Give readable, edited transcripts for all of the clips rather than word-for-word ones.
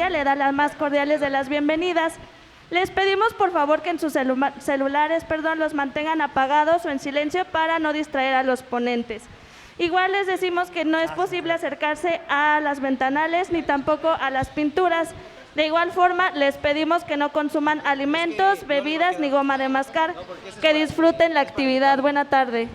Minería le da las más cordiales de las bienvenidas. Les pedimos por favor que en sus celulares los mantengan apagados o en silencio para no distraer a los ponentes. Igual les decimos que no es posible acercarse a las ventanales ni tampoco a las pinturas. De igual forma, les pedimos que no consuman alimentos, bebidas ni goma de mascar. Que disfruten la actividad. Buena tarde.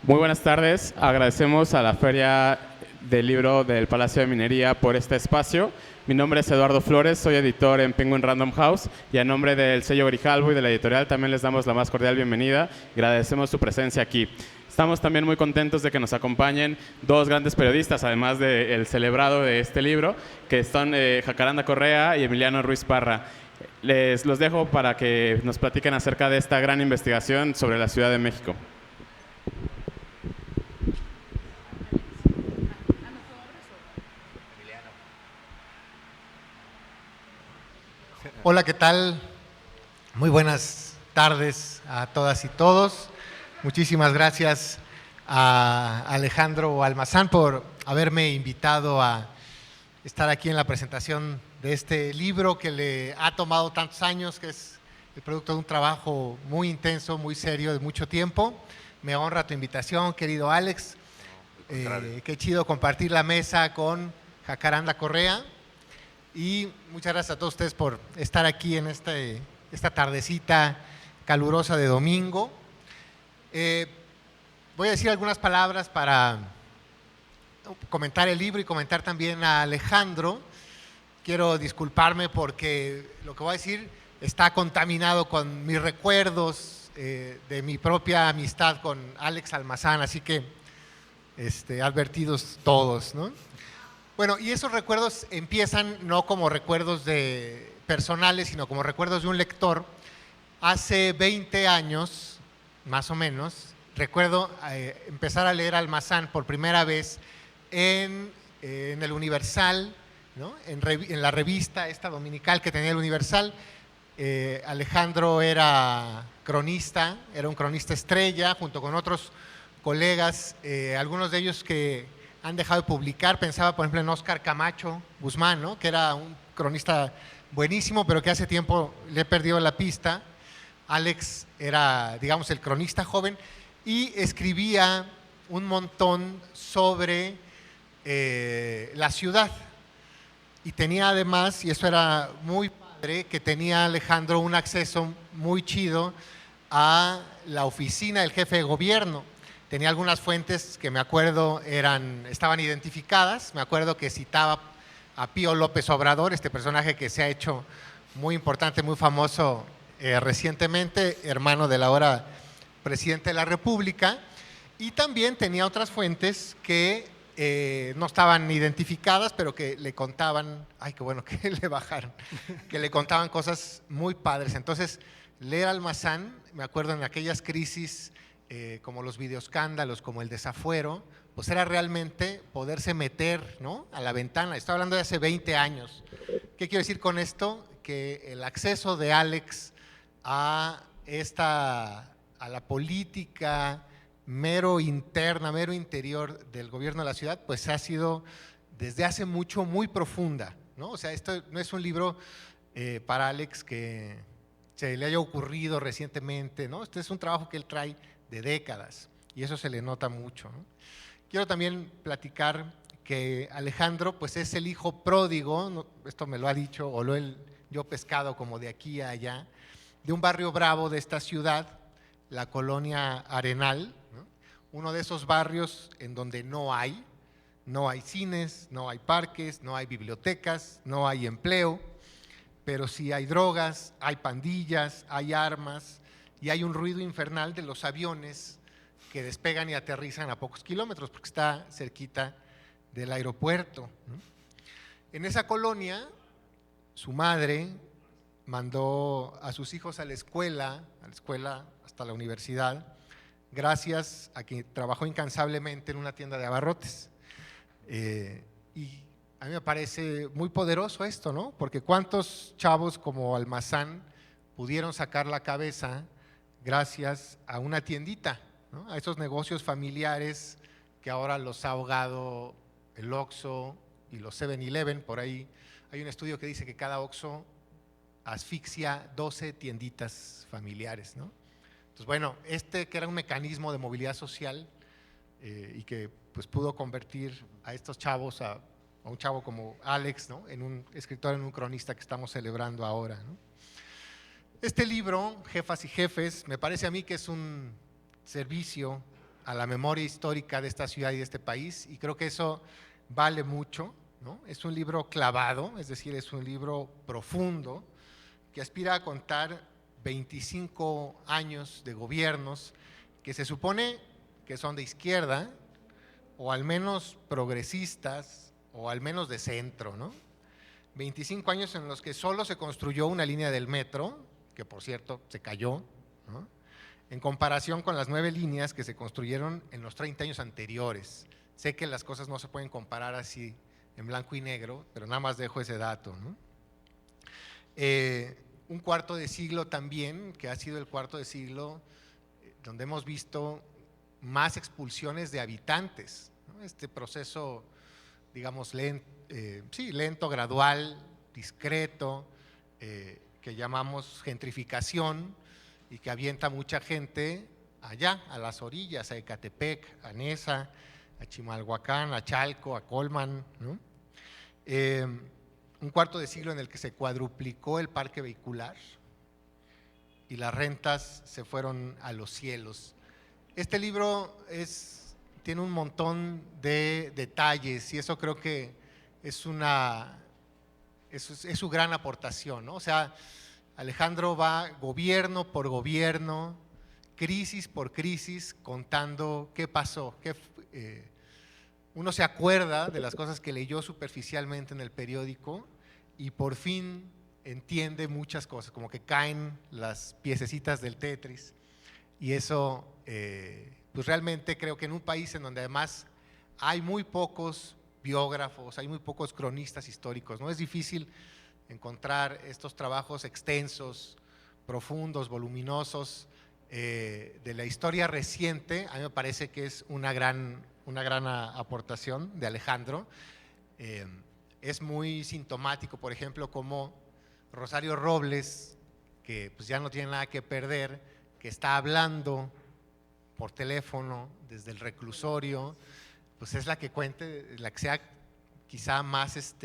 Muy buenas tardes. Agradecemos a la Feria del Libro del Palacio de Minería por este espacio. Mi nombre es Eduardo Flores, soy editor en Penguin Random House y a nombre del sello Grijalvo y de la editorial también les damos la más cordial bienvenida y agradecemos su presencia aquí. Estamos también muy contentos de que nos acompañen dos grandes periodistas, además del celebrado de este libro, que son Jacaranda Correa y Emiliano Ruiz Parra. Los dejo para que nos platiquen acerca de esta gran investigación sobre la Ciudad de México. Hola, ¿qué tal? Muy buenas tardes a todas y todos. Muchísimas gracias a Alejandro Almazán por haberme invitado a estar aquí en la presentación de este libro que le ha tomado tantos años, que es el producto de un trabajo muy intenso, muy serio, de mucho tiempo. Me honra tu invitación, querido Alex. Qué chido compartir la mesa con Jacaranda Correa. Y muchas gracias a todos ustedes por estar aquí en esta tardecita calurosa de domingo. Voy a decir algunas palabras para comentar el libro y comentar también a Alejandro. Quiero disculparme porque lo que voy a decir está contaminado con mis recuerdos de mi propia amistad con Alex Almazán, así que advertidos todos, ¿no? Bueno, y esos recuerdos empiezan no como recuerdos personales, sino como recuerdos de un lector. Hace 20 años, más o menos, recuerdo empezar a leer Almazán por primera vez en el Universal, ¿no? En la revista esta dominical que tenía el Universal. Alejandro era cronista, era un cronista estrella, junto con otros colegas, algunos de ellos que han dejado de publicar. Pensaba, por ejemplo, en Óscar Camacho Guzmán, ¿no? Que era un cronista buenísimo, pero que hace tiempo le he perdido la pista. Alex era, digamos, el cronista joven y escribía un montón sobre la ciudad. Y tenía además, y eso era muy padre, que tenía Alejandro un acceso muy chido a la oficina del jefe de gobierno. Tenía algunas fuentes que me acuerdo estaban identificadas. Me acuerdo que citaba a Pío López Obrador, este personaje que se ha hecho muy importante, muy famoso recientemente, hermano del ahora presidente de la República. Y también tenía otras fuentes que no estaban identificadas, pero que le contaban, ay, qué bueno que le bajaron, que le contaban cosas muy padres. Entonces, leer Almazán, me acuerdo en aquellas crisis como los videoescándalos, como el desafuero, pues era realmente poderse meter, ¿no?, a la ventana. Estoy hablando de hace 20 años. ¿Qué quiero decir con esto? Que el acceso de Alex a la política mero interna, mero interior del gobierno de la ciudad, pues ha sido desde hace mucho muy profunda, ¿no? O sea, esto no es un libro para Alex que se le haya ocurrido recientemente, ¿no? Este es un trabajo que él trae de décadas y eso se le nota mucho, ¿no? Quiero también platicar que Alejandro pues es el hijo pródigo, ¿no? Esto me lo ha dicho o lo he yo pescado como de aquí a allá, de un barrio bravo de esta ciudad, la colonia Arenal, ¿no? Uno de esos barrios en donde no hay cines, no hay parques, no hay bibliotecas, no hay empleo, pero sí hay drogas, hay pandillas, hay armas y hay un ruido infernal de los aviones que despegan y aterrizan a pocos kilómetros porque está cerquita del aeropuerto, ¿no? En esa colonia, su madre mandó a sus hijos a la escuela hasta la universidad, gracias a que trabajó incansablemente en una tienda de abarrotes. Y a mí me parece muy poderoso esto, ¿no? Porque cuántos chavos como Almazán pudieron sacar la cabeza gracias a una tiendita, ¿no? A esos negocios familiares que ahora los ha ahogado el Oxxo y los 7-Eleven. Por ahí hay un estudio que dice que cada Oxxo asfixia 12 tienditas familiares, ¿no? Entonces, bueno, que era un mecanismo de movilidad social y que pues pudo convertir a estos chavos, a un chavo como Alex, ¿no?, en un escritor, en un cronista que estamos celebrando ahora, ¿no? Este libro, Jefas y Jefes, me parece a mí que es un servicio a la memoria histórica de esta ciudad y de este país, y creo que eso vale mucho, ¿no? Es un libro clavado, es decir, es un libro profundo que aspira a contar 25 años de gobiernos que se supone que son de izquierda, o al menos progresistas, o al menos de centro, ¿no? 25 años en los que solo se construyó una línea del metro, que por cierto se cayó, ¿no?, en comparación con las 9 líneas que se construyeron en los 30 años anteriores. Sé que las cosas no se pueden comparar así en blanco y negro, pero nada más dejo ese dato, ¿no? Un cuarto de siglo también, que ha sido el cuarto de siglo donde hemos visto más expulsiones de habitantes, ¿no? Este proceso, digamos, lento, gradual, discreto, que llamamos gentrificación, y que avienta mucha gente allá, a las orillas, a Ecatepec, a Neza, a Chimalhuacán, a Chalco, a Colman, ¿no? Un cuarto de siglo en el que se cuadruplicó el parque vehicular y las rentas se fueron a los cielos. Este libro tiene un montón de detalles y eso creo que es su gran aportación, ¿no? O sea, Alejandro va gobierno por gobierno, crisis por crisis, contando qué pasó. Uno se acuerda de las cosas que leyó superficialmente en el periódico y por fin entiende muchas cosas, como que caen las piececitas del Tetris. Y eso, pues realmente creo que en un país en donde además hay muy pocos biógrafos, hay muy pocos cronistas históricos, ¿no? Es difícil encontrar estos trabajos extensos, profundos, voluminosos de la historia reciente. A mí me parece que es una gran aportación de Alejandro. Es muy sintomático, por ejemplo, como Rosario Robles, que pues ya no tiene nada que perder, que está hablando por teléfono desde el reclusorio, pues es la que cuente, la que sea quizá más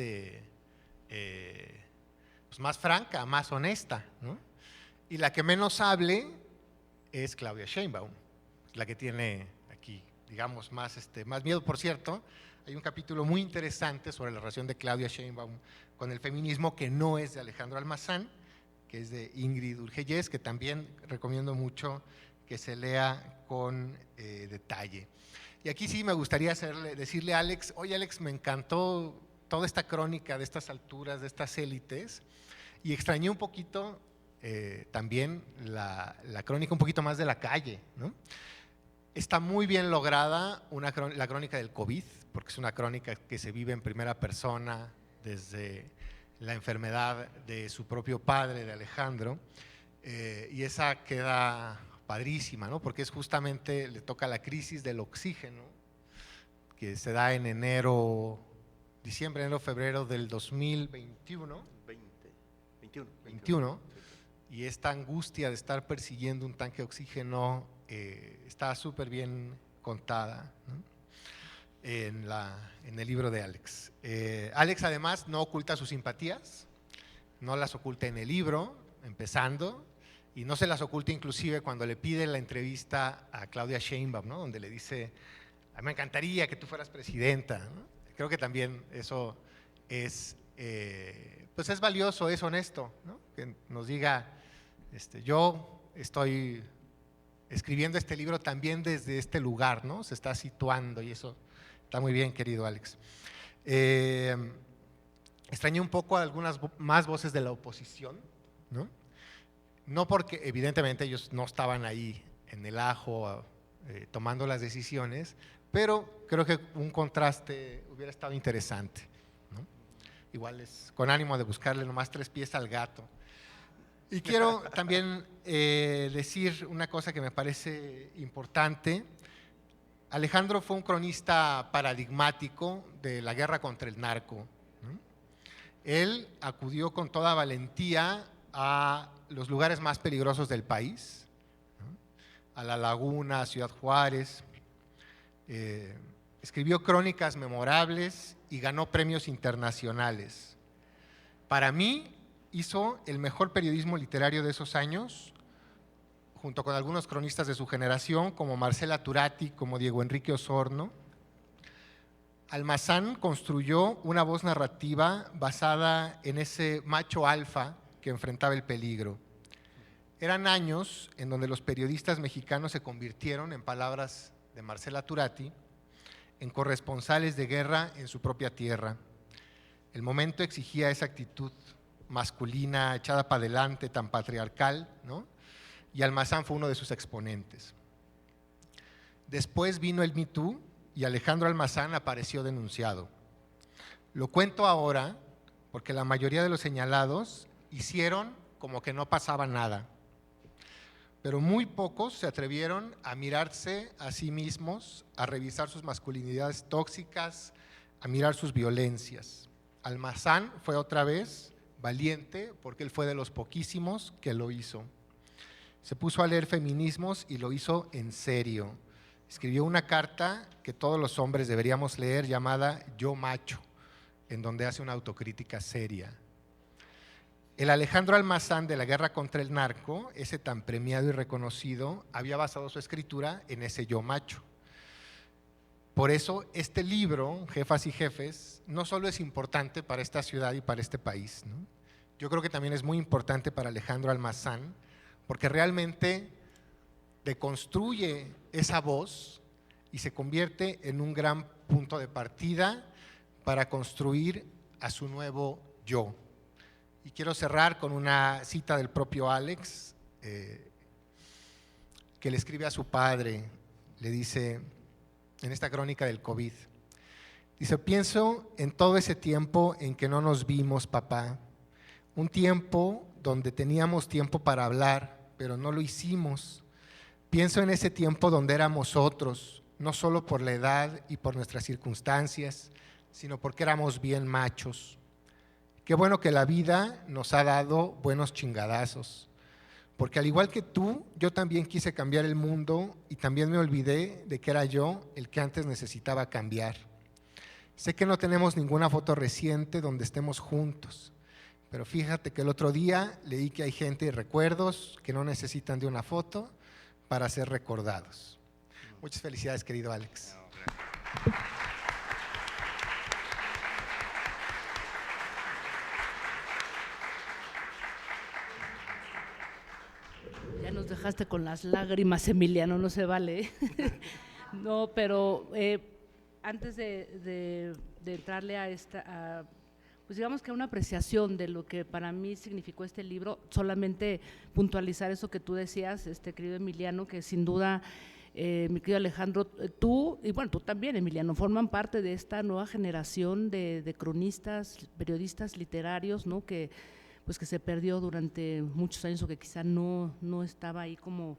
pues más franca, más honesta, ¿no? Y la que menos hable es Claudia Sheinbaum, la que tiene aquí, digamos, más miedo. Por cierto, hay un capítulo muy interesante sobre la relación de Claudia Sheinbaum con el feminismo que no es de Alejandro Almazán, que es de Ingrid Urgellés, que también recomiendo mucho que se lea con detalle. Y aquí sí me gustaría decirle a Alex, oye Alex, me encantó toda esta crónica de estas alturas, de estas élites, y extrañé un poquito también la crónica un poquito más de la calle, ¿no? Está muy bien lograda la crónica del COVID, porque es una crónica que se vive en primera persona desde la enfermedad de su propio padre, de Alejandro, y esa queda padrísima, ¿no? Porque es justamente, le toca la crisis del oxígeno, que se da en diciembre, enero, febrero del 2021. 21. Y esta angustia de estar persiguiendo un tanque de oxígeno está súper bien contada, ¿no?, en el libro de Alex. Alex además no oculta sus simpatías, no las oculta en el libro, empezando, y no se las oculta inclusive cuando le pide la entrevista a Claudia Sheinbaum, ¿no?, donde le dice, a mí me encantaría que tú fueras presidenta, ¿no? Creo que también eso pues es valioso, es honesto, ¿no?, que nos diga, yo estoy escribiendo este libro también desde este lugar, ¿no? Se está situando y eso está muy bien, querido Alex. Extrañé un poco a algunas más voces de la oposición, ¿no? No porque evidentemente ellos no estaban ahí en el ajo tomando las decisiones, pero creo que un contraste hubiera estado interesante, ¿no? Igual es con ánimo de buscarle nomás 3 pies al gato. Y quiero también decir una cosa que me parece importante. Alejandro fue un cronista paradigmático de la guerra contra el narco, ¿no? Él acudió con toda valentía a los lugares más peligrosos del país, ¿no? A La Laguna, a Ciudad Juárez. Escribió crónicas memorables y ganó premios internacionales. Para mí, hizo el mejor periodismo literario de esos años, junto con algunos cronistas de su generación, como Marcela Turati, como Diego Enrique Osorno. Almazán construyó una voz narrativa basada en ese macho alfa que enfrentaba el peligro. Eran años en donde los periodistas mexicanos se convirtieron, en palabras de Marcela Turati, en corresponsales de guerra en su propia tierra. El momento exigía esa actitud masculina, echada para adelante, tan patriarcal, ¿no? Y Almazán fue uno de sus exponentes. Después vino el Me Too y Alejandro Almazán apareció denunciado. Lo cuento ahora porque la mayoría de los señalados hicieron como que no pasaba nada, pero muy pocos se atrevieron a mirarse a sí mismos, a revisar sus masculinidades tóxicas, a mirar sus violencias. Almazán fue otra vez valiente porque él fue de los poquísimos que lo hizo. Se puso a leer feminismos y lo hizo en serio. Escribió una carta que todos los hombres deberíamos leer llamada Yo Macho, en donde hace una autocrítica seria. El Alejandro Almazán de la guerra contra el narco, ese tan premiado y reconocido, había basado su escritura en ese yo macho. Por eso este libro, Jefas y Jefes, no solo es importante para esta ciudad y para este país, ¿no? Yo creo que también es muy importante para Alejandro Almazán, porque realmente deconstruye esa voz y se convierte en un gran punto de partida para construir a su nuevo yo. Y quiero cerrar con una cita del propio Alex, que le escribe a su padre, le dice en esta crónica del COVID, dice: pienso en todo ese tiempo en que no nos vimos, papá, un tiempo donde teníamos tiempo para hablar, pero no lo hicimos. Pienso en ese tiempo donde éramos otros, no solo por la edad y por nuestras circunstancias, sino porque éramos bien machos. Qué bueno que la vida nos ha dado buenos chingadazos, porque al igual que tú, yo también quise cambiar el mundo y también me olvidé de que era yo el que antes necesitaba cambiar. Sé que no tenemos ninguna foto reciente donde estemos juntos, pero fíjate que el otro día leí que hay gente y recuerdos que no necesitan de una foto para ser recordados. Muchas felicidades, querido Alex. Ya nos dejaste con las lágrimas, Emiliano, no se vale. No, pero antes de entrarle a esta, pues digamos que a una apreciación de lo que para mí significó este libro, solamente puntualizar eso que tú decías, querido Emiliano, que sin duda, mi querido Alejandro, tú, y bueno, tú también, Emiliano, forman parte de esta nueva generación de cronistas, periodistas literarios, ¿no? Que se perdió durante muchos años o que quizá no estaba ahí como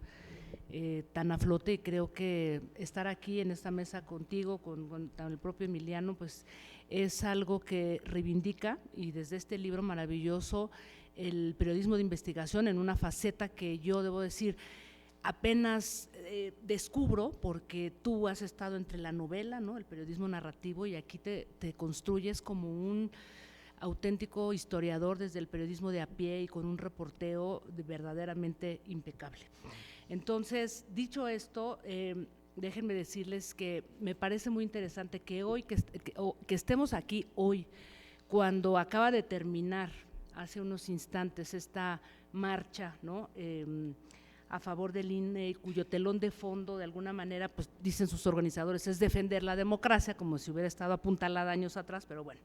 tan a flote, y creo que estar aquí en esta mesa contigo, con el propio Emiliano, pues es algo que reivindica, y desde este libro maravilloso, el periodismo de investigación en una faceta que yo debo decir apenas descubro, porque tú has estado entre la novela, ¿no?, el periodismo narrativo, y aquí te construyes como un auténtico historiador desde el periodismo de a pie y con un reporteo verdaderamente impecable. Entonces, dicho esto, déjenme decirles que me parece muy interesante que hoy, que estemos aquí hoy, cuando acaba de terminar hace unos instantes esta marcha, ¿no?, a favor del INE, cuyo telón de fondo, de alguna manera, pues dicen sus organizadores, es defender la democracia, como si hubiera estado apuntalada años atrás, pero bueno.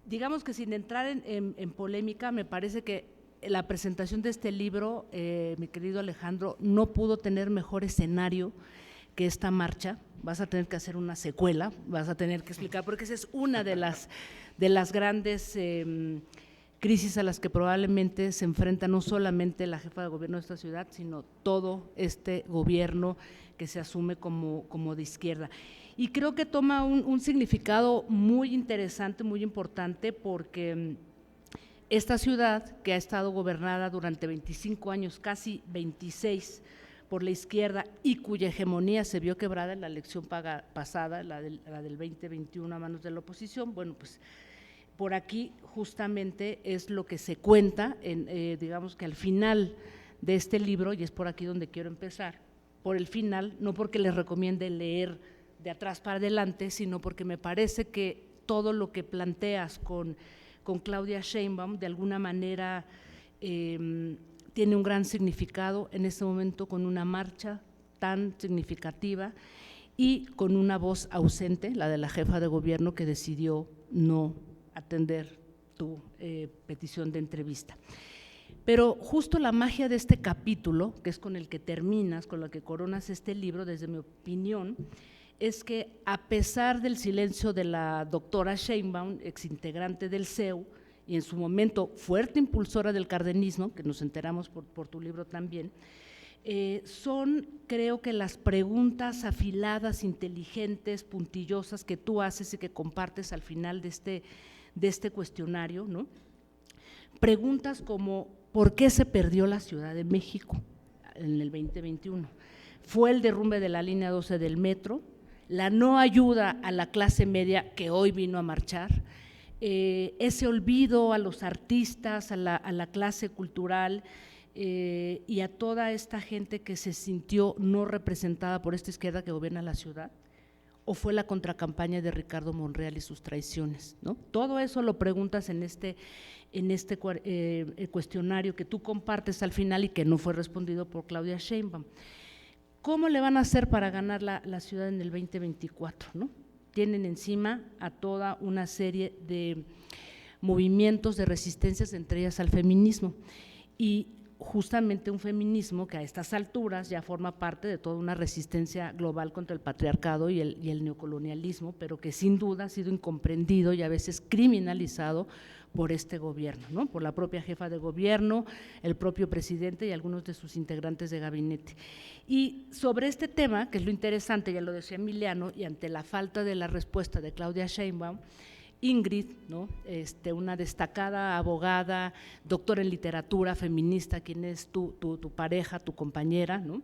Digamos que sin entrar en polémica, me parece que la presentación de este libro, mi querido Alejandro, no pudo tener mejor escenario que esta marcha. Vas a tener que hacer una secuela, vas a tener que explicar, porque esa es una de las grandes crisis a las que probablemente se enfrenta no solamente la jefa de gobierno de esta ciudad, sino todo este gobierno que se asume como de izquierda. Y creo que toma un significado muy interesante, muy importante, porque esta ciudad, que ha estado gobernada durante 25 años, casi 26, por la izquierda y cuya hegemonía se vio quebrada en la elección pasada, la del 2021 a manos de la oposición, bueno, pues por aquí justamente es lo que se cuenta, digamos que al final de este libro, y es por aquí donde quiero empezar, por el final, no porque les recomiende leer de atrás para adelante, sino porque me parece que todo lo que planteas con Claudia Sheinbaum de alguna manera tiene un gran significado en este momento, con una marcha tan significativa y con una voz ausente, la de la jefa de gobierno, que decidió no atender tu petición de entrevista. Pero justo la magia de este capítulo, que es con el que terminas, con lo que coronas este libro, desde mi opinión, es que a pesar del silencio de la doctora Sheinbaum, exintegrante del CEU, y en su momento fuerte impulsora del cardenismo, que nos enteramos por tu libro también, son, creo que, las preguntas afiladas, inteligentes, puntillosas que tú haces y que compartes al final de este cuestionario, ¿no? Preguntas como: ¿por qué se perdió la Ciudad de México en el 2021? ¿Fue el derrumbe de la línea 12 del metro? ¿La no ayuda a la clase media que hoy vino a marchar? Ese olvido a los artistas, a la clase cultural y a toda esta gente que se sintió no representada por esta izquierda que gobierna la ciudad, o fue la contracampaña de Ricardo Monreal y sus traiciones, ¿no? Todo eso lo preguntas en este cuestionario que tú compartes al final y que no fue respondido por Claudia Sheinbaum. ¿Cómo le van a hacer para ganar la ciudad en el 2024, ¿no? Tienen encima a toda una serie de movimientos de resistencias, entre ellas al feminismo, y justamente un feminismo que a estas alturas ya forma parte de toda una resistencia global contra el patriarcado y el neocolonialismo, pero que sin duda ha sido incomprendido y a veces criminalizado por este gobierno, ¿no? Por la propia jefa de gobierno, el propio presidente y algunos de sus integrantes de gabinete. Y sobre este tema, que es lo interesante, ya lo decía Emiliano, y ante la falta de la respuesta de Claudia Sheinbaum, Ingrid, ¿no? Una destacada abogada, doctora en literatura, feminista, quien es tu pareja, tu compañera, ¿no?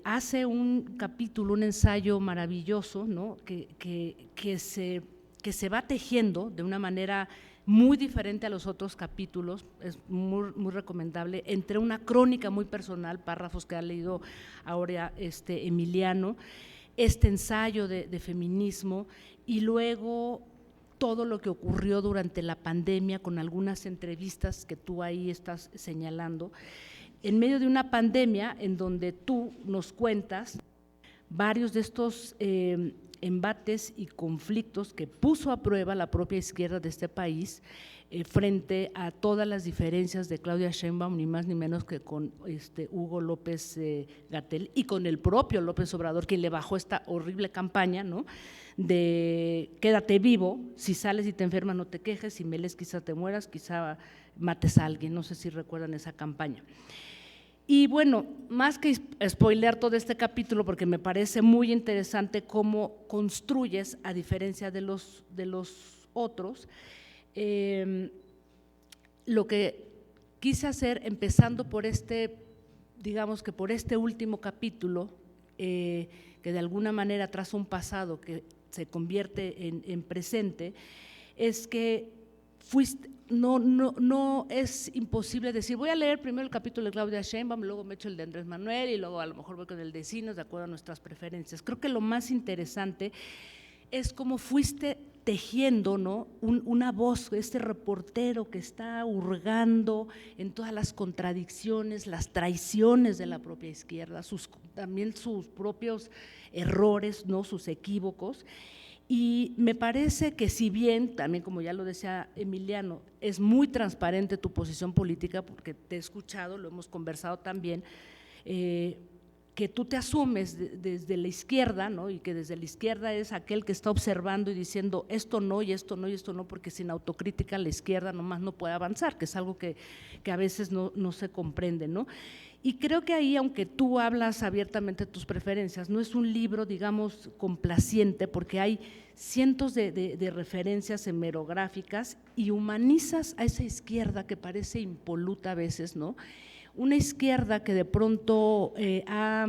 Hace un capítulo, un ensayo maravilloso, ¿no? que se va tejiendo de una manera muy diferente a los otros capítulos, es muy, muy recomendable, entre una crónica muy personal, párrafos que ha leído ahora Emiliano, este ensayo de feminismo, y luego todo lo que ocurrió durante la pandemia, con algunas entrevistas que tú ahí estás señalando, en medio de una pandemia en donde tú nos cuentas varios de estos embates y conflictos que puso a prueba la propia izquierda de este país frente a todas las diferencias de Claudia Sheinbaum, ni más ni menos que con Hugo López Gatell y con el propio López Obrador, quien le bajó esta horrible campaña, ¿no? De quédate vivo, si sales y te enfermas no te quejes, si me lees quizá te mueras, quizá mates a alguien, no sé si recuerdan esa campaña. Y bueno, más que spoilear todo este capítulo, porque me parece muy interesante cómo construyes, a diferencia de los otros, lo que quise hacer, empezando por digamos que por este último capítulo, que de alguna manera traza un pasado que se convierte en presente, es que no es imposible decir, voy a leer primero el capítulo de Claudia Sheinbaum, luego me echo el de Andrés Manuel y luego a lo mejor voy con el de Cinos, de acuerdo a nuestras preferencias. Creo que lo más interesante es cómo fuiste tejiendo, ¿no? Una voz, este reportero que está hurgando en todas las contradicciones, las traiciones de la propia izquierda, también sus propios errores, ¿no? Sus equívocos. Y me parece que, si bien, también como ya lo decía Emiliano, es muy transparente tu posición política, porque te he escuchado, lo hemos conversado también, que que tú te asumes desde la izquierda, ¿no? Y que desde la izquierda es aquel que está observando y diciendo esto no y esto no y esto no, porque sin autocrítica la izquierda nomás no puede avanzar, que es algo que a veces no se comprende, ¿no? Y creo que ahí, aunque tú hablas abiertamente de tus preferencias, no es un libro, digamos, complaciente, porque hay cientos de referencias hemerográficas y humanizas a esa izquierda que parece impoluta a veces, ¿no? Una izquierda que de pronto ha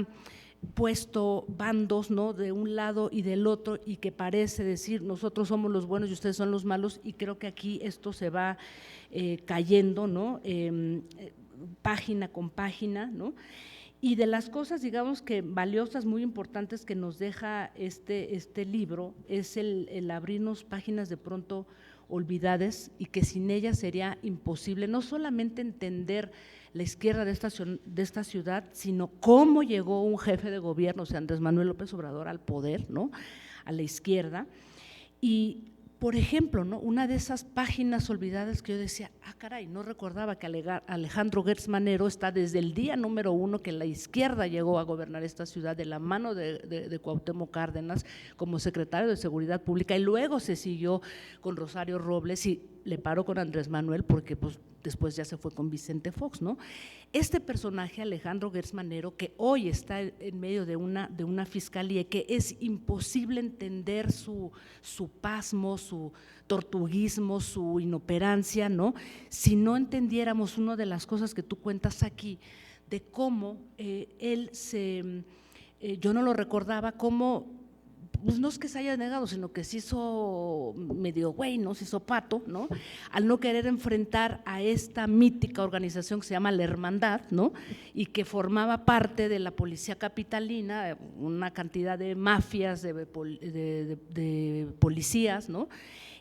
puesto bandos, ¿no?, de un lado y del otro, y que parece decir nosotros somos los buenos y ustedes son los malos, y creo que aquí esto se va cayendo, ¿no? Página con página, ¿no? Y de las cosas, digamos, que valiosas, muy importantes que nos deja este libro es el abrirnos páginas de pronto olvidadas, y que sin ellas sería imposible no solamente entender la izquierda de esta ciudad, sino cómo llegó un jefe de gobierno, o sea, Andrés Manuel López Obrador, al poder, ¿no?, a la izquierda. Y por ejemplo, ¿no?, una de esas páginas olvidadas que yo decía, caray, no recordaba que Alejandro Gertz Manero está desde el día número 1 que la izquierda llegó a gobernar esta ciudad de la mano de Cuauhtémoc Cárdenas como secretario de Seguridad Pública, y luego se siguió con Rosario Robles y le paró con Andrés Manuel, porque pues después ya se fue con Vicente Fox, ¿no? Este personaje, Alejandro Gertz Manero, que hoy está en medio de una fiscalía, que es imposible entender su pasmo, su tortuguismo, su inoperancia, ¿no?, si no entendiéramos una de las cosas que tú cuentas aquí, de cómo yo no lo recordaba, cómo pues no es que se haya negado, sino que se hizo medio güey, ¿no?, se hizo pato, ¿no?, al no querer enfrentar a esta mítica organización que se llama La Hermandad, ¿no?, y que formaba parte de la policía capitalina, una cantidad de mafias, de policías, ¿no?,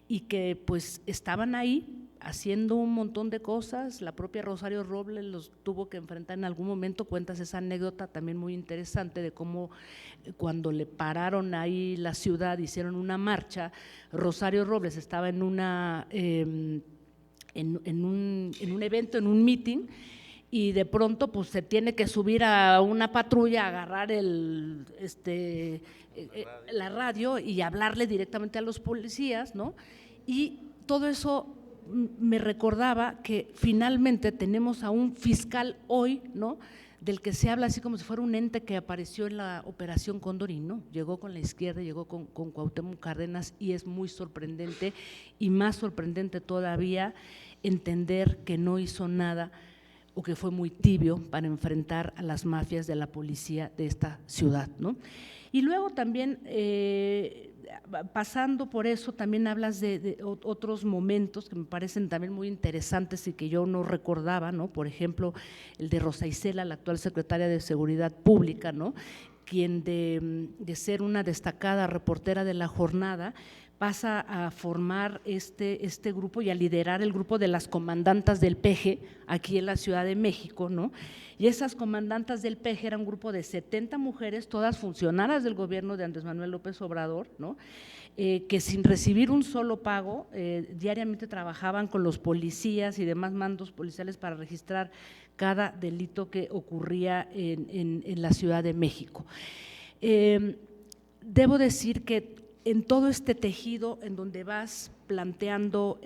y que pues estaban ahí haciendo un montón de cosas. La propia Rosario Robles los tuvo que enfrentar en algún momento. Cuentas esa anécdota también muy interesante de cómo cuando le pararon ahí la ciudad, hicieron una marcha, Rosario Robles estaba en un evento, en un meeting, y de pronto pues se tiene que subir a una patrulla, agarrar la radio y hablarle directamente a los policías, ¿no? Y todo eso me recordaba que finalmente tenemos a un fiscal hoy, ¿no?, del que se habla así como si fuera un ente que apareció en la Operación Cóndor, y no, llegó con la izquierda, llegó con Cuauhtémoc Cárdenas, y es muy sorprendente, y más sorprendente todavía entender que no hizo nada o que fue muy tibio para enfrentar a las mafias de la policía de esta ciudad, ¿no? Y luego también, pasando por eso, también hablas de otros momentos que me parecen también muy interesantes y que yo no recordaba, ¿no? Por ejemplo, el de Rosa Isela, la actual secretaria de Seguridad Pública, ¿no?, quien de ser una destacada reportera de La Jornada pasa a formar este grupo y a liderar el grupo de las comandantas del PG aquí en la Ciudad de México, ¿no? Y esas comandantas del PG eran un grupo de 70 mujeres, todas funcionarias del gobierno de Andrés Manuel López Obrador, ¿no?, que sin recibir un solo pago, diariamente trabajaban con los policías y demás mandos policiales para registrar cada delito que ocurría en la Ciudad de México. Debo decir que en todo este tejido en donde vas planteando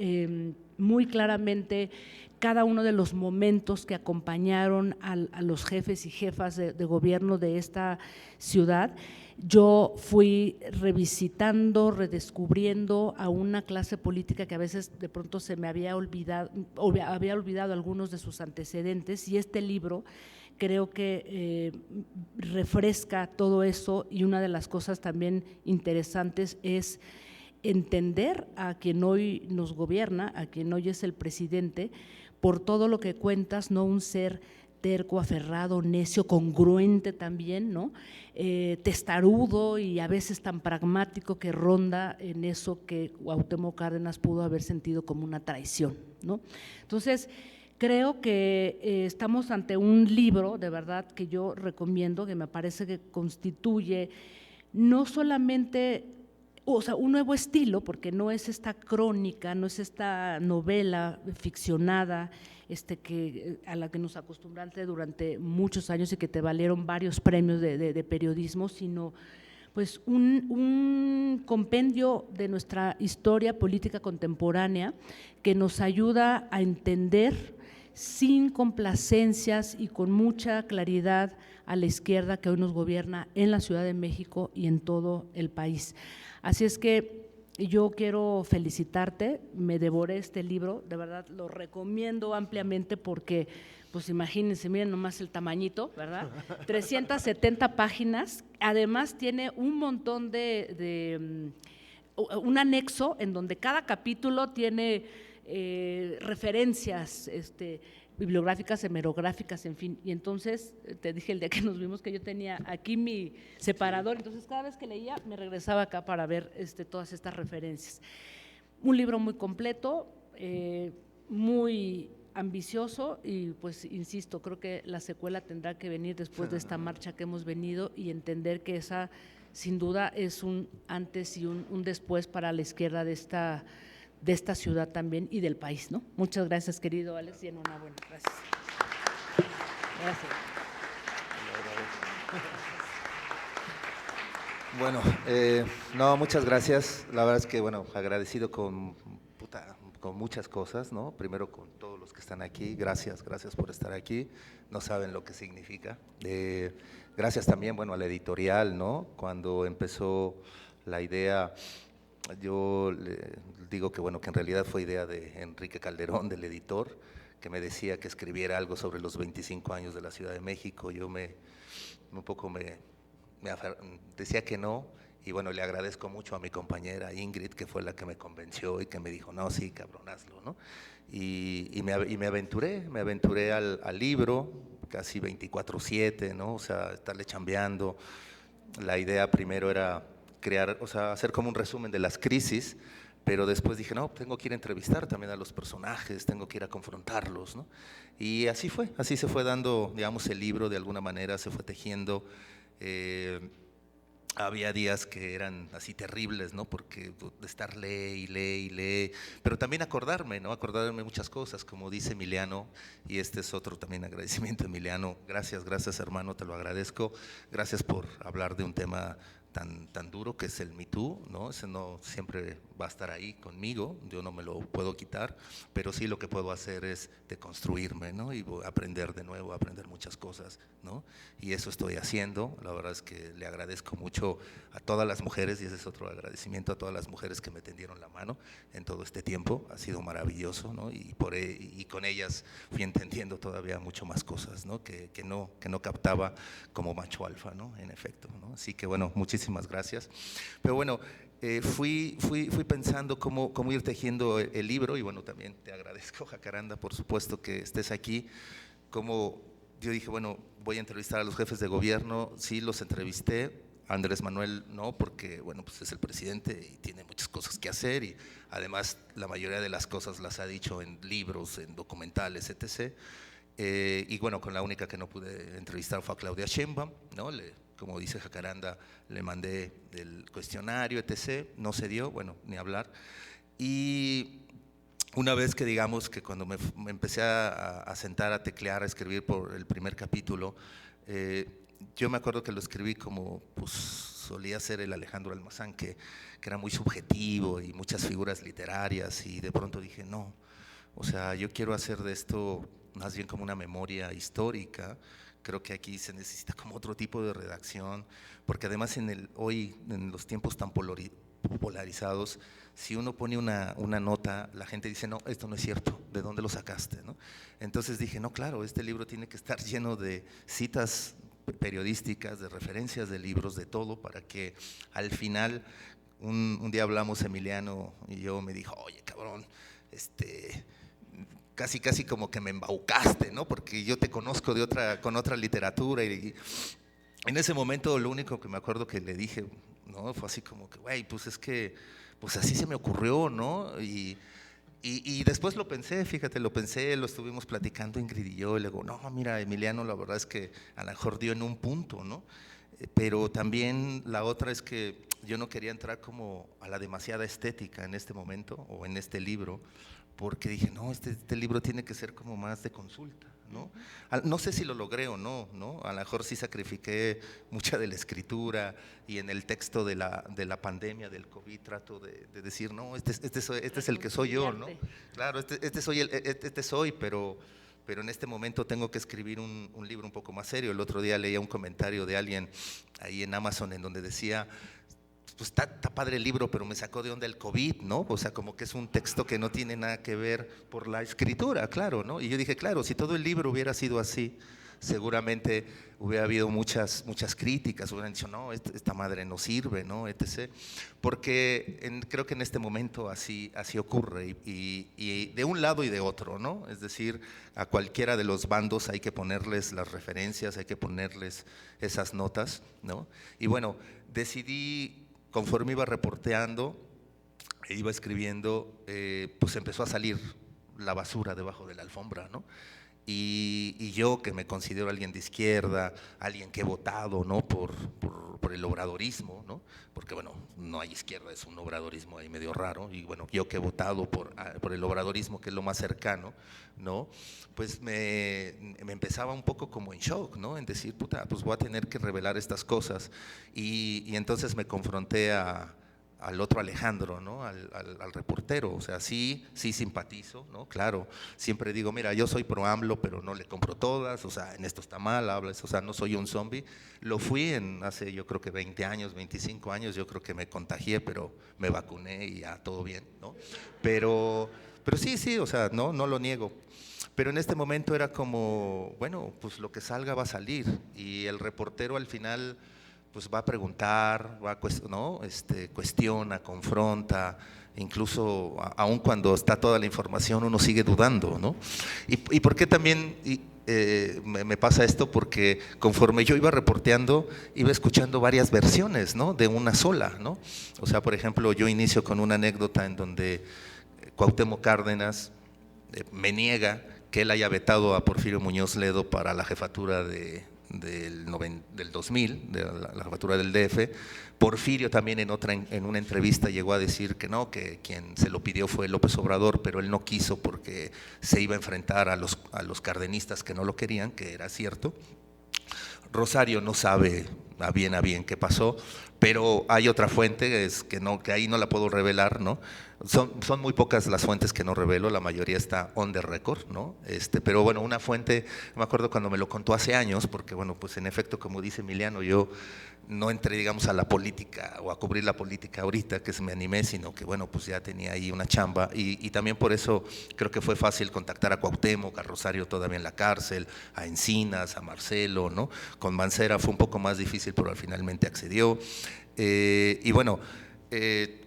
muy claramente cada uno de los momentos que acompañaron a los jefes y jefas de gobierno de esta ciudad, yo fui revisitando, redescubriendo a una clase política que a veces de pronto se me había olvidado, o había olvidado algunos de sus antecedentes, y este libro creo que refresca todo eso. Y una de las cosas también interesantes es entender a quien hoy nos gobierna, a quien hoy es el presidente, por todo lo que cuentas, no un ser terco, aferrado, necio, congruente también, ¿no?, testarudo y a veces tan pragmático, que ronda en eso que Cuauhtémoc Cárdenas pudo haber sentido como una traición, ¿no? Entonces, creo que estamos ante un libro de verdad que yo recomiendo, que me parece que constituye no solamente o sea, un nuevo estilo, porque no es esta crónica, no es esta novela ficcionada a la que nos acostumbraste durante muchos años y que te valieron varios premios de periodismo, sino pues un compendio de nuestra historia política contemporánea que nos ayuda a entender sin complacencias y con mucha claridad a la izquierda que hoy nos gobierna en la Ciudad de México y en todo el país. Así es que yo quiero felicitarte, me devoré este libro, de verdad lo recomiendo ampliamente porque, pues imagínense, miren nomás el tamañito, ¿verdad? 370 páginas, además tiene un montón un anexo en donde cada capítulo tiene referencias bibliográficas, hemerográficas, en fin, y entonces te dije el día que nos vimos que yo tenía aquí mi separador, entonces cada vez que leía me regresaba acá para ver todas estas referencias. Un libro muy completo, muy ambicioso y pues insisto, creo que la secuela tendrá que venir después de esta marcha que hemos venido y entender que esa sin duda es un antes y un después para la izquierda de esta ciudad también y del país, ¿no? Muchas gracias, querido Alex, y enhorabuena. Gracias. Gracias. Bueno, no, muchas gracias. La verdad es que, bueno, agradecido con muchas cosas, ¿no? Primero con todos los que están aquí, gracias por estar aquí, no saben lo que significa. Gracias también, bueno, a la editorial, ¿no? Cuando empezó la idea, yo le digo que, bueno, que en realidad fue idea de Enrique Calderón, del editor, que me decía que escribiera algo sobre los 25 años de la Ciudad de México. Yo decía que no, y bueno, le agradezco mucho a mi compañera Ingrid, que fue la que me convenció y que me dijo, no, sí, cabrón, hazlo, ¿no? Y me aventuré al libro, casi 24/7, ¿no? O sea, estarle chambeando. La idea primero era crear, o sea, hacer como un resumen de las crisis, pero después dije, no, tengo que ir a entrevistar también a los personajes, tengo que ir a confrontarlos, ¿no? Y así se fue dando, digamos, el libro, de alguna manera se fue tejiendo. Había días que eran así terribles, ¿no? Porque de estar lee, pero también acordarme, ¿no? Acordarme muchas cosas, como dice Emiliano, y este es otro también agradecimiento, Emiliano. Gracias, hermano, te lo agradezco. Gracias por hablar de un tema tan duro que es el Me Too, ¿no? Ese no siempre va a estar ahí conmigo, yo no me lo puedo quitar, pero sí lo que puedo hacer es deconstruirme, ¿no? Y aprender de nuevo, aprender muchas cosas, ¿no? Y eso estoy haciendo. La verdad es que le agradezco mucho a todas las mujeres, y ese es otro agradecimiento a todas las mujeres que me tendieron la mano en todo este tiempo, ha sido maravilloso, ¿no? Y con ellas fui entendiendo todavía mucho más cosas, ¿no? Que no captaba como macho alfa, ¿no? En efecto, ¿no? Así que bueno, muchísimas gracias. Pero bueno, fui pensando cómo ir tejiendo el libro, y bueno, también te agradezco, Jacaranda, por supuesto que estés aquí. Como yo dije, bueno, voy a entrevistar a los jefes de gobierno, sí los entrevisté, Andrés Manuel no, porque bueno, pues es el presidente y tiene muchas cosas que hacer, y además la mayoría de las cosas las ha dicho en libros, en documentales, etc. Y bueno, con la única que no pude entrevistar fue a Claudia Sheinbaum, ¿no? Como dice Jacaranda, le mandé el cuestionario, etc., no se dio, bueno, ni hablar. Y una vez que digamos que cuando me empecé a sentar, a teclear, a escribir por el primer capítulo, yo me acuerdo que lo escribí como pues solía ser el Alejandro Almazán, que era muy subjetivo y muchas figuras literarias, y de pronto dije, no, o sea, yo quiero hacer de esto más bien como una memoria histórica. Creo que aquí se necesita como otro tipo de redacción, porque además hoy, en los tiempos tan polarizados, si uno pone una nota, la gente dice, no, esto no es cierto, ¿de dónde lo sacaste, no? Entonces dije, no, claro, este libro tiene que estar lleno de citas periodísticas, de referencias de libros, de todo, para que al final, un día hablamos Emiliano y yo, me dijo, oye, cabrón, casi como que me embaucaste, ¿no? Porque yo te conozco con otra literatura, y en ese momento lo único que me acuerdo que le dije, ¿no? Fue así como que, güey, pues es que, pues así se me ocurrió, ¿no? Y después lo pensé, fíjate, lo estuvimos platicando Ingrid y yo, y le digo, no, mira, Emiliano, la verdad es que a lo mejor dio en un punto, ¿no? Pero también la otra es que yo no quería entrar como a la demasiada estética en este momento o en este libro, porque dije, no, este libro tiene que ser como más de consulta, ¿no? No sé si lo logré o no, ¿no? A lo mejor sí sacrifiqué mucha de la escritura y en el texto de la pandemia, del COVID, trato de decir, no, este es el que soy yo, ¿no? Claro, este soy, pero en este momento tengo que escribir un libro un poco más serio. El otro día leía un comentario de alguien ahí en Amazon en donde decía, pues está padre el libro, pero me sacó de onda el COVID, ¿no? O sea, como que es un texto que no tiene nada que ver por la escritura, claro, ¿no? Y yo dije, claro, si todo el libro hubiera sido así, seguramente hubiera habido muchas críticas, hubieran dicho, no, esta madre no sirve, ¿no? Etc. Porque creo que en este momento así ocurre, y de un lado y de otro, ¿no? Es decir, a cualquiera de los bandos hay que ponerles las referencias, hay que ponerles esas notas, ¿no? Y bueno, decidí, conforme iba reporteando e iba escribiendo, pues empezó a salir la basura debajo de la alfombra, ¿no? Y yo, que me considero alguien de izquierda, alguien que he votado, ¿no? por el obradorismo, ¿no? Porque bueno, no hay izquierda, es un obradorismo ahí medio raro, y bueno, yo que he votado por el obradorismo, que es lo más cercano, ¿no? Pues me empezaba un poco como en shock, ¿no? En decir, puta, pues voy a tener que revelar estas cosas, y entonces me confronté al otro Alejandro, ¿no? Al reportero, o sea, sí simpatizo, ¿no? Claro, siempre digo, mira, yo soy pro AMLO, pero no le compro todas, o sea, en esto está mal, hablas, o sea, no soy un zombie. Lo fui hace yo creo que 20 años, 25 años, yo creo que me contagié, pero me vacuné y ya todo bien, ¿no? Pero sí, o sea, no lo niego. Pero en este momento era como, bueno, pues lo que salga va a salir, y el reportero al final pues va a preguntar, ¿no? Cuestiona, confronta, incluso aun cuando está toda la información uno sigue dudando, ¿no? ¿Y por qué también me pasa esto? Porque conforme yo iba reporteando, iba escuchando varias versiones, ¿no? De una sola, ¿no? O sea, por ejemplo, yo inicio con una anécdota en donde Cuauhtémoc Cárdenas me niega que él haya vetado a Porfirio Muñoz Ledo para la jefatura del 2000, de la jefatura del DF. Porfirio también en una entrevista llegó a decir que no, que quien se lo pidió fue López Obrador, pero él no quiso porque se iba a enfrentar a los cardenistas que no lo querían, que era cierto. Rosario no sabe a bien qué pasó, pero hay otra fuente que ahí no la puedo revelar, ¿no? Son muy pocas las fuentes que no revelo, la mayoría está on the record, ¿no? Pero bueno, una fuente, me acuerdo cuando me lo contó hace años, porque bueno, pues en efecto, como dice Emiliano, yo no entré, digamos, a la política o a cubrir la política ahorita que se me animé, sino que bueno, pues ya tenía ahí una chamba, y también por eso creo que fue fácil contactar a Cuauhtémoc, a Rosario todavía en la cárcel, a Encinas, a Marcelo, ¿no? Con Mancera fue un poco más difícil, pero finalmente accedió. Y bueno,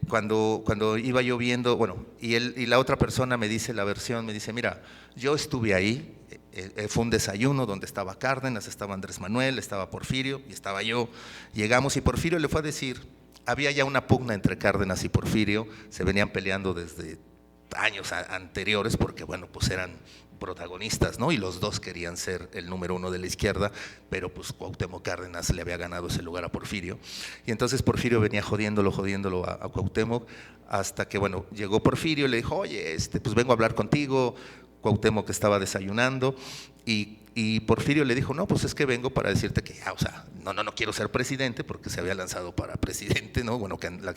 cuando iba yo viendo, bueno, y la otra persona me dice la versión, me dice, mira, yo estuve ahí, fue un desayuno donde estaba Cárdenas, estaba Andrés Manuel, estaba Porfirio y estaba yo. Llegamos y Porfirio le fue a decir, había ya una pugna entre Cárdenas y Porfirio, se venían peleando desde años anteriores porque bueno, pues eran protagonistas, ¿no? Y los dos querían ser el número uno de la izquierda, pero pues Cuauhtémoc Cárdenas le había ganado ese lugar a Porfirio, y entonces Porfirio venía jodiéndolo a Cuauhtémoc, hasta que bueno, llegó Porfirio y le dijo, oye, pues vengo a hablar contigo. Cuauhtémoc estaba desayunando, y Porfirio le dijo, no, pues es que vengo para decirte que ya, o sea, no quiero ser presidente, porque se había lanzado para presidente, ¿no? Bueno, la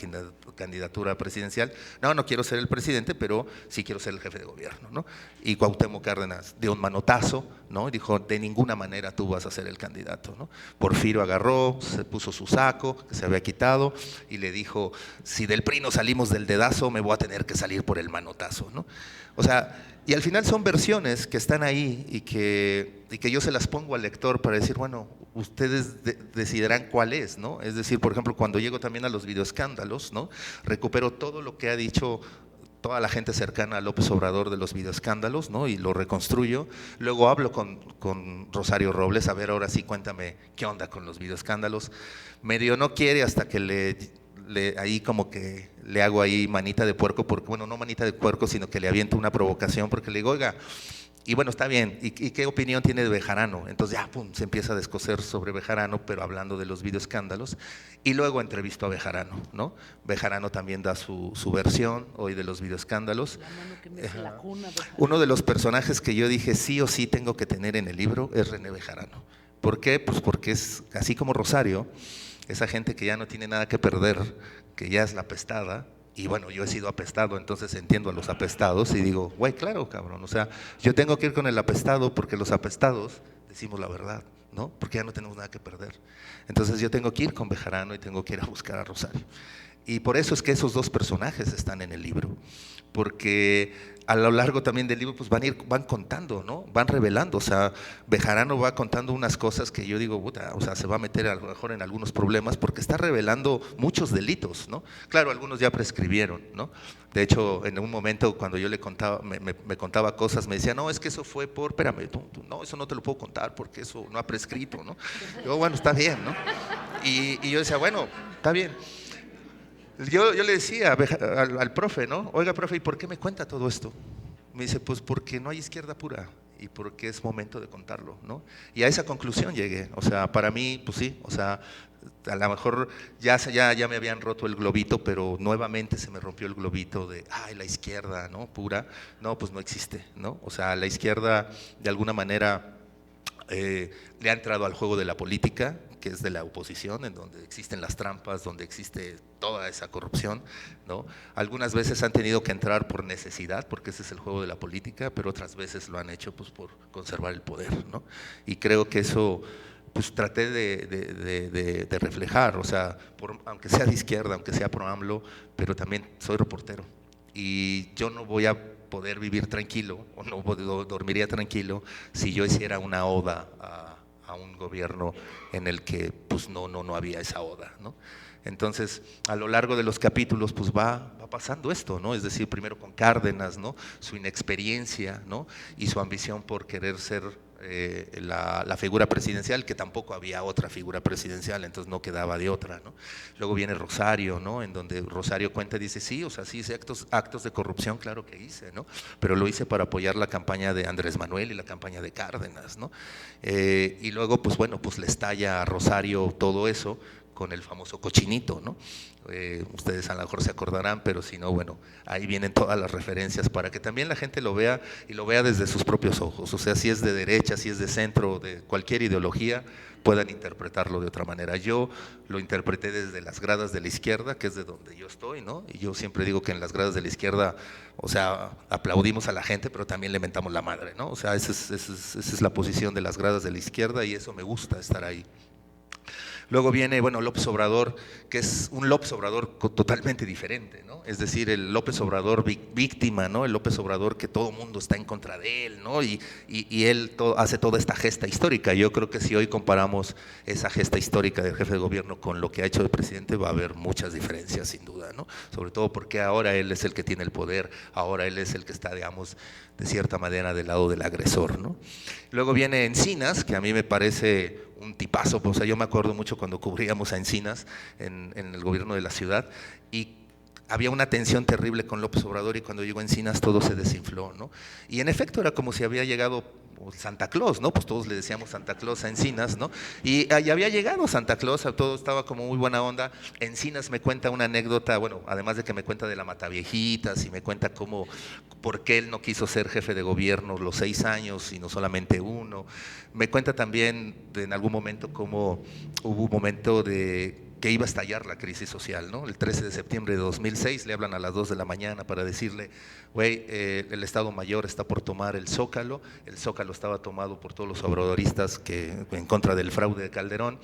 candidatura presidencial, no quiero ser el presidente, pero sí quiero ser el jefe de gobierno, ¿no? Y Cuauhtémoc Cárdenas dio un manotazo, ¿no? Y dijo, de ninguna manera tú vas a ser el candidato, ¿no? Porfirio agarró, se puso su saco, que se había quitado, y le dijo, si del PRI no salimos del dedazo, me voy a tener que salir por el manotazo, ¿no? O sea, y al final son versiones que están ahí y que yo se las pongo al lector para decir, bueno, ustedes decidirán cuál es, ¿no? Es decir, por ejemplo, cuando llego también a los videoescándalos, ¿no? Recupero todo lo que ha dicho toda la gente cercana a López Obrador de los videoescándalos, ¿no? Y lo reconstruyo. Luego hablo con Rosario Robles, a ver, ahora sí, cuéntame qué onda con los videoescándalos. Medio no quiere hasta que ahí como que le hago ahí manita de puerco, porque bueno, no manita de puerco, sino que le aviento una provocación, porque le digo, oiga, Y bueno, está bien, ¿y qué opinión tiene de Bejarano? Entonces ya, pum, se empieza a descoser sobre Bejarano, pero hablando de los videoescándalos. Y luego entrevisto a Bejarano, ¿no? Bejarano también da su versión hoy de los videoescándalos. La mano que mece la cuna. Uno de los personajes que yo dije sí o sí tengo que tener en el libro es René Bejarano. ¿Por qué? Pues porque es así como Rosario, esa gente que ya no tiene nada que perder, que ya es la apestada. Y bueno, yo he sido apestado, entonces entiendo a los apestados y digo, güey, claro, cabrón, o sea, yo tengo que ir con el apestado porque los apestados decimos la verdad, ¿no? Porque ya no tenemos nada que perder. Entonces yo tengo que ir con Bejarano y tengo que ir a buscar a Rosario. Y por eso es que esos dos personajes están en el libro, porque a lo largo también del libro pues van contando, ¿no? Van revelando, o sea, Bejarano va contando unas cosas que yo digo, puta, o sea, se va a meter a lo mejor en algunos problemas porque está revelando muchos delitos, ¿no? Claro, algunos ya prescribieron, ¿no? De hecho, en un momento cuando yo le contaba, me contaba cosas, me decía, no, es que eso fue por, espérame, no, eso no te lo puedo contar porque eso no ha prescrito, ¿no? Yo, bueno, está bien, ¿no? Y yo decía, bueno, está bien. Yo le decía al profe, ¿no? Oiga, profe, ¿y por qué me cuenta todo esto? Me dice, pues porque no hay izquierda pura y porque es momento de contarlo, ¿no? Y a esa conclusión llegué. O sea, para mí, pues sí, o sea, a lo mejor ya me habían roto el globito, pero nuevamente se me rompió el globito de, ay, la izquierda, ¿no? Pura. No, pues no existe, ¿no? O sea, la izquierda de alguna manera le ha entrado al juego de la política, que es de la oposición, en donde existen las trampas, donde existe toda esa corrupción, ¿no? Algunas veces han tenido que entrar por necesidad, porque ese es el juego de la política, pero otras veces lo han hecho pues por conservar el poder, ¿no? Y creo que eso pues traté de reflejar, o sea, aunque sea de izquierda, aunque sea pro AMLO, pero también soy reportero y yo no voy a poder vivir tranquilo o no dormiría tranquilo si yo hiciera una oda a un gobierno en el que pues no había esa oda, ¿no? Entonces, a lo largo de los capítulos, pues va pasando esto, ¿no? Es decir, primero con Cárdenas, ¿no? Su inexperiencia, ¿no? Y su ambición por querer ser la figura presidencial, que tampoco había otra figura presidencial, entonces no quedaba de otra, ¿no? Luego viene Rosario, ¿no? En donde Rosario cuenta y dice, sí, o sea, sí hice actos de corrupción, claro que hice, ¿no? Pero lo hice para apoyar la campaña de Andrés Manuel y la campaña de Cárdenas, ¿no? Y luego, pues bueno, pues le estalla a Rosario todo eso con el famoso cochinito, ¿no? Ustedes a lo mejor se acordarán, pero si no, bueno, ahí vienen todas las referencias para que también la gente lo vea y lo vea desde sus propios ojos, o sea, si es de derecha, si es de centro, de cualquier ideología, puedan interpretarlo de otra manera. Yo lo interpreté desde las gradas de la izquierda, que es de donde yo estoy, ¿no? Y yo siempre digo que en las gradas de la izquierda, o sea, aplaudimos a la gente, pero también le mentamos la madre, ¿no? O sea, esa es la posición de las gradas de la izquierda y eso me gusta, estar ahí. Luego viene, bueno, López Obrador, que es un López Obrador totalmente diferente, ¿no? Es decir, el López Obrador víctima, ¿no? El López Obrador que todo el mundo está en contra de él, ¿no? Y él hace toda esta gesta histórica. Yo creo que si hoy comparamos esa gesta histórica del jefe de gobierno con lo que ha hecho el presidente, va a haber muchas diferencias, sin duda, ¿no? Sobre todo porque ahora él es el que tiene el poder, ahora él es el que está, digamos, de cierta manera del lado del agresor, ¿no? Luego viene Encinas, que a mí me parece un tipazo, o sea, yo me acuerdo mucho cuando cubríamos a Encinas en el gobierno de la ciudad y había una tensión terrible con López Obrador y cuando llegó a Encinas todo se desinfló, ¿no? Y en efecto era como si había llegado Santa Claus, ¿no? Pues todos le decíamos Santa Claus a Encinas, ¿no? Y ahí había llegado Santa Claus, todo estaba como muy buena onda. Encinas me cuenta una anécdota, bueno, además de que me cuenta de la Mataviejitas y me cuenta por qué él no quiso ser jefe de gobierno los 6 años, sino solamente 1. Me cuenta también en algún momento cómo hubo un momento que iba a estallar la crisis social, ¿no? El 13 de septiembre de 2006 le hablan a las 2 de la mañana para decirle, güey, el Estado Mayor está por tomar el Zócalo estaba tomado por todos los obradoristas en contra del fraude de Calderón,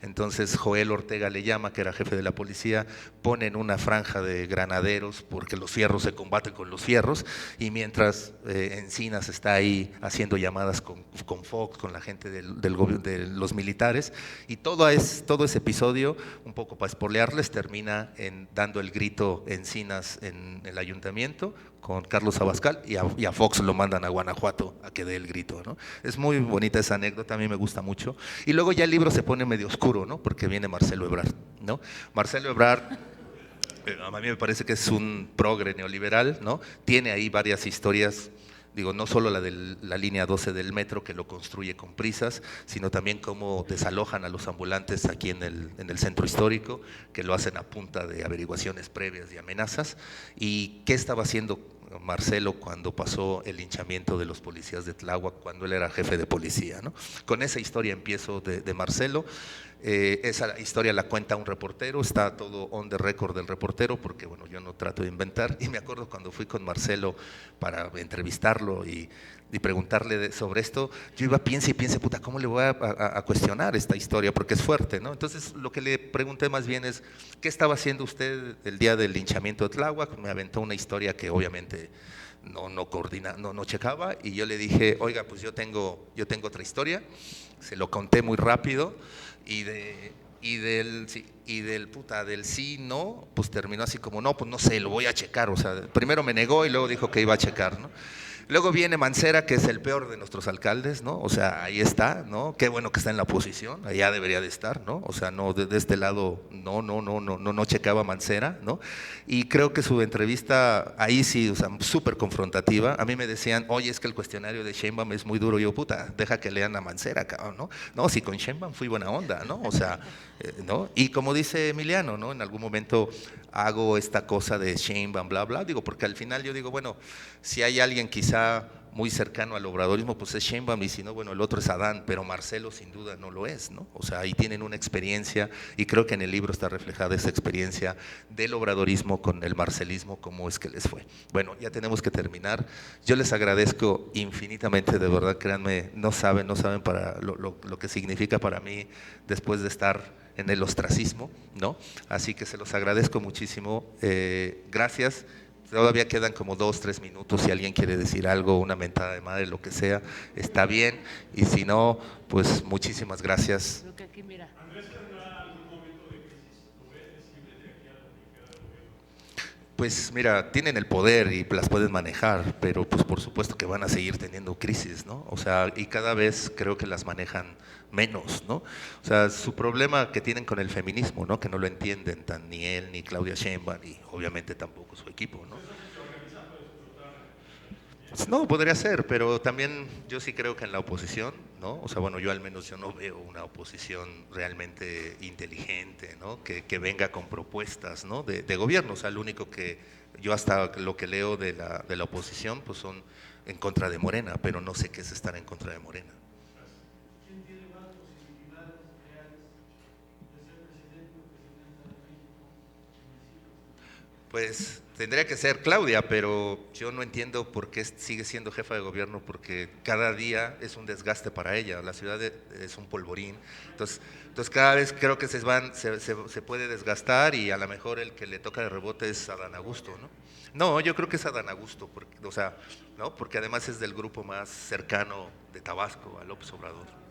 entonces Joel Ortega le llama, que era jefe de la policía, ponen una franja de granaderos porque los fierros se combaten con los fierros y mientras Encinas está ahí haciendo llamadas con Fox, con la gente de los militares y todo ese episodio, un poco para spoilearles, termina dando el grito Encinas en el ayuntamiento con Carlos Abascal y a Fox lo mandan a Guanajuato a que dé el grito, ¿no? Es muy bonita esa anécdota, a mí me gusta mucho. Y luego ya el libro se pone medio oscuro, ¿no? Porque viene Marcelo Ebrard, ¿no? Marcelo Ebrard, a mí me parece que es un progre neoliberal, ¿no? Tiene ahí varias historias Digo, no solo la de la línea 12 del metro, que lo construye con prisas, sino también cómo desalojan a los ambulantes aquí en el centro histórico, que lo hacen a punta de averiguaciones previas y amenazas. ¿Y qué estaba haciendo Marcelo cuando pasó el linchamiento de los policías de Tláhuac, cuando él era jefe de policía, ¿no? Con esa historia empiezo de Marcelo. Esa historia la cuenta un reportero, está todo on the record del reportero, porque bueno, yo no trato de inventar. Y me acuerdo cuando fui con Marcelo para entrevistarlo y preguntarle sobre esto, yo iba piense y piense, puta, ¿cómo le voy a cuestionar esta historia? Porque es fuerte, ¿no? Entonces lo que le pregunté más bien es, ¿qué estaba haciendo usted el día del linchamiento de Tláhuac? Me aventó una historia que obviamente no checaba, y yo le dije, oiga, pues yo tengo otra historia. Se lo conté muy rápido y del sí, no, pues terminó así como, no, pues no sé, lo voy a checar. O sea, primero me negó y luego dijo que iba a checar, ¿no? Luego viene Mancera, que es el peor de nuestros alcaldes, ¿no? O sea, ahí está, ¿no? Qué bueno que está en la oposición, allá debería de estar, ¿no? O sea, no, de este lado no checaba Mancera, ¿no? Y creo que su entrevista ahí sí, o sea, súper confrontativa. A mí me decían, oye, es que el cuestionario de Sheinbaum es muy duro. Y yo, puta, deja que lean a Mancera, cabrón, ¿no? No, si con Sheinbaum fui buena onda, ¿no? O sea, ¿no? Y como dice Emiliano, ¿no? En algún momento hago esta cosa de Sheinbaum, bla, bla, digo, porque al final yo digo, bueno, si hay alguien quizá muy cercano al obradorismo, pues es Sheinbaum, y si no, bueno, el otro es Adán, pero Marcelo sin duda no lo es, ¿no? O sea, ahí tienen una experiencia, y creo que en el libro está reflejada esa experiencia del obradorismo con el marcelismo, cómo es que les fue. Bueno, ya tenemos que terminar. Yo les agradezco infinitamente, de verdad, créanme, no saben para lo que significa para mí después de estar en el ostracismo, ¿no? Así que se los agradezco muchísimo. Gracias. Todavía quedan como 2-3 minutos. Si alguien quiere decir algo, una mentada de madre, lo que sea, está bien. Y si no, pues muchísimas gracias. Creo que aquí, mira. Pues mira, tienen el poder y las pueden manejar, pero pues por supuesto que van a seguir teniendo crisis, ¿no? O sea, y cada vez creo que las manejan menos, ¿no? O sea, su problema que tienen con el feminismo, ¿no? Que no lo entienden ni él ni Claudia Sheinbaum, y obviamente tampoco su equipo, ¿no? No, podría ser, pero también yo sí creo que en la oposición, ¿no? O sea, bueno, yo al menos yo no veo una oposición realmente inteligente, ¿no? Que venga con propuestas, ¿no? De gobierno. O sea, lo único que yo hasta lo que leo de la oposición, pues son en contra de Morena, pero no sé qué es estar en contra de Morena. ¿Quién tiene más posibilidades reales de ser presidente o presidenta de México? Pues tendría que ser Claudia, pero yo no entiendo por qué sigue siendo jefa de gobierno, porque cada día es un desgaste para ella. La ciudad es un polvorín, entonces cada vez creo que se puede desgastar, y a lo mejor el que le toca de rebote es Adán Augusto, ¿no? No, yo creo que es Adán Augusto, porque, o sea, ¿no? Porque además es del grupo más cercano de Tabasco a López Obrador.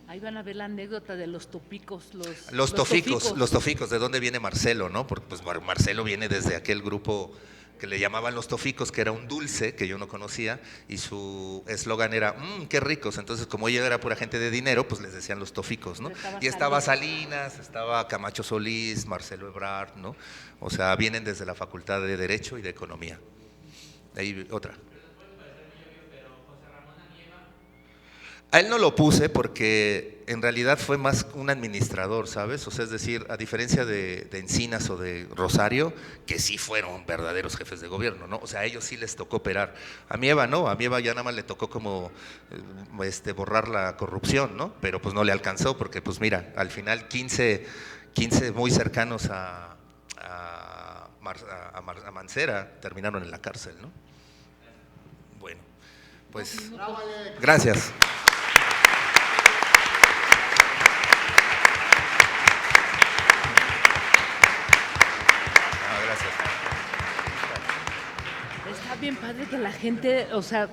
Ahí van a ver la anécdota de los topicos, los toficos, ¿de dónde viene Marcelo, no? Porque pues Marcelo viene desde aquel grupo que le llamaban los toficos, que era un dulce que yo no conocía, y su eslogan era, qué ricos. Entonces, como ella era pura gente de dinero, pues les decían los toficos, ¿no? Y estaba Salinas, estaba Camacho Solís, Marcelo Ebrard, ¿no? O sea, vienen desde la Facultad de Derecho y de Economía. Ahí otra. A él no lo puse porque en realidad fue más un administrador, ¿sabes? O sea, es decir, a diferencia de Encinas o de Rosario, que sí fueron verdaderos jefes de gobierno, ¿no? O sea, a ellos sí les tocó operar. A Mieva no, a Mieva ya nada más le tocó como borrar la corrupción, ¿no? Pero pues no le alcanzó, porque pues mira, al final 15 muy cercanos a Mancera terminaron en la cárcel, ¿no? Bueno, pues gracias. Está bien padre que la gente, o sea,